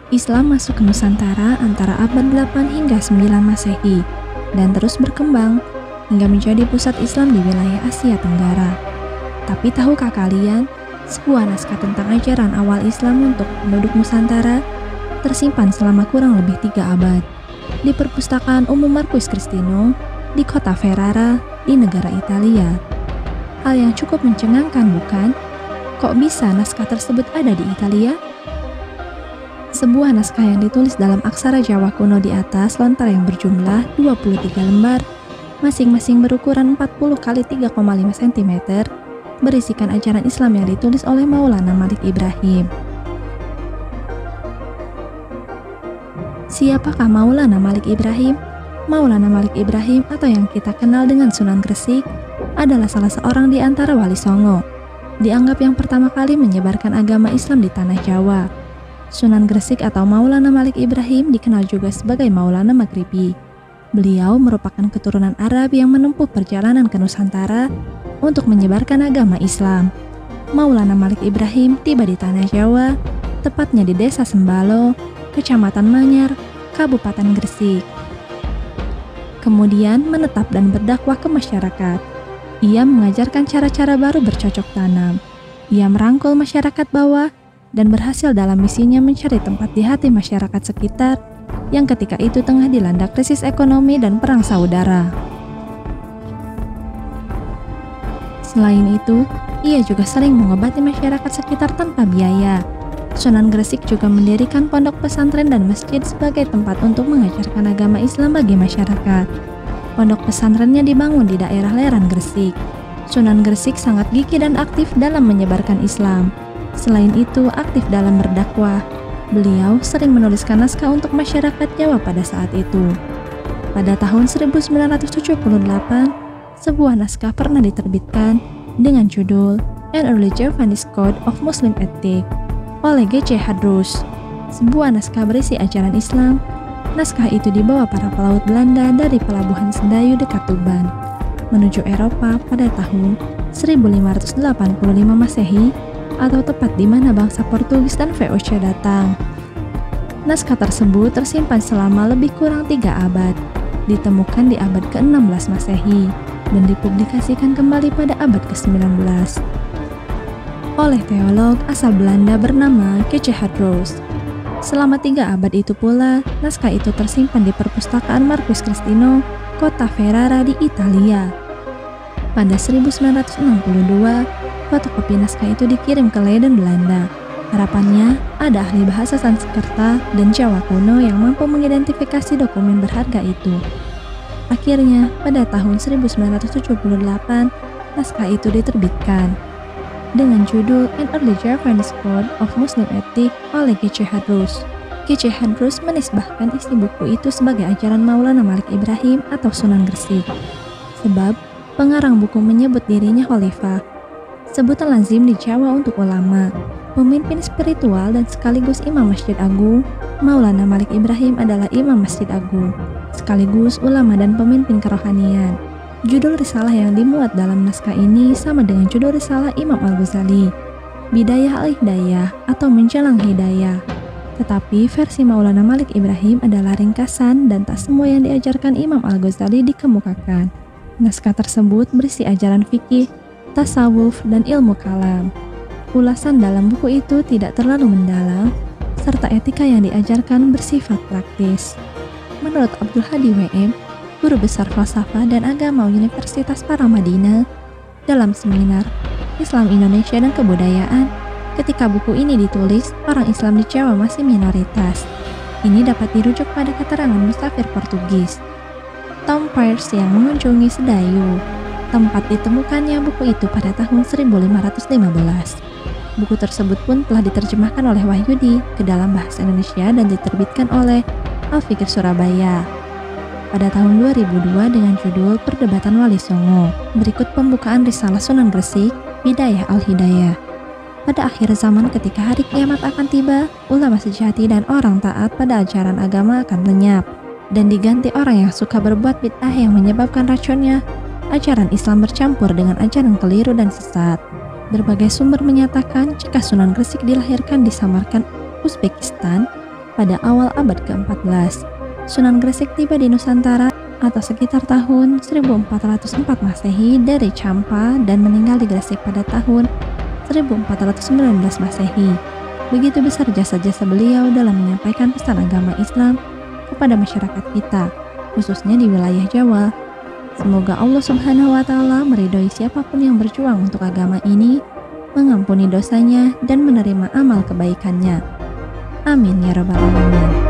Islam masuk ke Nusantara antara abad 8 hingga 9 Masehi dan terus berkembang hingga menjadi pusat Islam di wilayah Asia Tenggara. Tapi tahukah kalian, sebuah naskah tentang ajaran awal Islam untuk penduduk Nusantara tersimpan selama kurang lebih 3 abad di Perpustakaan Umum Marcus Christino di kota Ferrara di negara Italia. Hal yang cukup mencengangkan, bukan? Kok bisa naskah tersebut ada di Italia? Sebuah naskah yang ditulis dalam aksara Jawa kuno di atas lontar yang berjumlah 23 lembar, masing-masing berukuran 40 x 3,5 cm, berisikan ajaran Islam yang ditulis oleh Maulana Malik Ibrahim. Siapakah Maulana Malik Ibrahim? Maulana Malik Ibrahim atau yang kita kenal dengan Sunan Gresik adalah salah seorang di antara Wali Songo, dianggap yang pertama kali menyebarkan agama Islam di tanah Jawa. Sunan Gresik atau Maulana Malik Ibrahim dikenal juga sebagai Maulana Maghribi. Beliau merupakan keturunan Arab yang menempuh perjalanan ke Nusantara untuk menyebarkan agama Islam. Maulana Malik Ibrahim tiba di tanah Jawa, tepatnya di Desa Sembalo, Kecamatan Manyar, Kabupaten Gresik. Kemudian menetap dan berdakwah ke masyarakat. Ia mengajarkan cara-cara baru bercocok tanam. Ia merangkul masyarakat bawah dan berhasil dalam misinya mencari tempat di hati masyarakat sekitar yang ketika itu tengah dilanda krisis ekonomi dan perang saudara. Selain itu, ia juga sering mengobati masyarakat sekitar tanpa biaya. Sunan Gresik juga mendirikan pondok pesantren dan masjid sebagai tempat untuk mengajarkan agama Islam bagi masyarakat. Pondok pesantrennya dibangun di daerah Leran Gresik. Sunan Gresik sangat gigih dan aktif dalam menyebarkan Islam. Selain itu, aktif dalam berdakwah. Beliau sering menuliskan naskah untuk masyarakat Jawa pada saat itu. Pada tahun 1978, sebuah naskah pernah diterbitkan dengan judul An Early Javanese Code of Muslim Ethics oleh G.C. Hadrus, sebuah naskah berisi ajaran Islam. Naskah itu dibawa para pelaut Belanda dari pelabuhan Sedayu dekat Tuban menuju Eropa pada tahun 1585 Masehi atau tepat di mana bangsa Portugis dan VOC datang. Naskah tersebut tersimpan selama lebih kurang 3 abad, ditemukan di abad ke-16 Masehi, dan dipublikasikan kembali pada abad ke-19 oleh teolog asal Belanda bernama G.C. Hadrus. Selama 3 abad itu pula, naskah itu tersimpan di Perpustakaan Marcus Christino, kota Ferrara di Italia. Pada 1962, fotokopi naskah itu dikirim ke Leiden, Belanda. Harapannya, ada ahli bahasa Sanskerta dan Jawa kuno yang mampu mengidentifikasi dokumen berharga itu. Akhirnya, pada tahun 1978, naskah itu diterbitkan dengan judul An Early Javanese Code of Muslim Ethics oleh G.C. Hadrus. G.C. Hadrus menisbahkan isi buku itu sebagai ajaran Maulana Malik Ibrahim atau Sunan Gresik. Sebab, pengarang buku menyebut dirinya khalifah, sebutan lazim di Jawa untuk ulama, pemimpin spiritual dan sekaligus imam Masjid Agung. Maulana Malik Ibrahim adalah imam Masjid Agung, sekaligus ulama dan pemimpin kerohanian. Judul risalah yang dimuat dalam naskah ini sama dengan judul risalah Imam Al-Ghazali, Bidayah Al-Hidayah atau Menjelang Hidayah. Tetapi versi Maulana Malik Ibrahim adalah ringkasan dan tak semua yang diajarkan Imam Al-Ghazali dikemukakan. Naskah tersebut berisi ajaran fikih, tasawuf, dan ilmu kalam. Ulasan dalam buku itu tidak terlalu mendalam, serta etika yang diajarkan bersifat praktis. Menurut Abdul Hadi W.M., guru besar falsafah dan agama Universitas Paramadina, dalam seminar Islam Indonesia dan Kebudayaan, ketika buku ini ditulis, orang Islam di Jawa masih minoritas. Ini dapat dirujuk pada keterangan musafir Portugis Tom Peirce yang mengunjungi Sedayu, tempat ditemukannya buku itu pada tahun 1515. Buku tersebut pun telah diterjemahkan oleh Wahyudi ke dalam bahasa Indonesia dan diterbitkan oleh Al-Fikr Surabaya pada tahun 2002 dengan judul Perdebatan Wali Songo. Berikut pembukaan risalah Sunan Gresik, Bidayah Al-Hidayah. Pada akhir zaman ketika hari kiamat akan tiba, ulama sejati dan orang taat pada ajaran agama akan lenyap dan diganti orang yang suka berbuat bid'ah yang menyebabkan racunnya. Ajaran Islam bercampur dengan ajaran keliru dan sesat. Berbagai sumber menyatakan jika Sunan Gresik dilahirkan di Samarkand, Uzbekistan, pada awal abad ke-14. Sunan Gresik tiba di Nusantara atau sekitar tahun 1404 Masehi dari Champa dan meninggal di Gresik pada tahun 1419 Masehi. Begitu besar jasa-jasa beliau dalam menyampaikan pesan agama Islam kepada masyarakat kita, khususnya di wilayah Jawa. Semoga Allah Subhanahu wa Ta'ala meridhoi siapapun yang berjuang untuk agama ini, mengampuni dosanya, dan menerima amal kebaikannya. Amin ya Rabbal 'Alamin.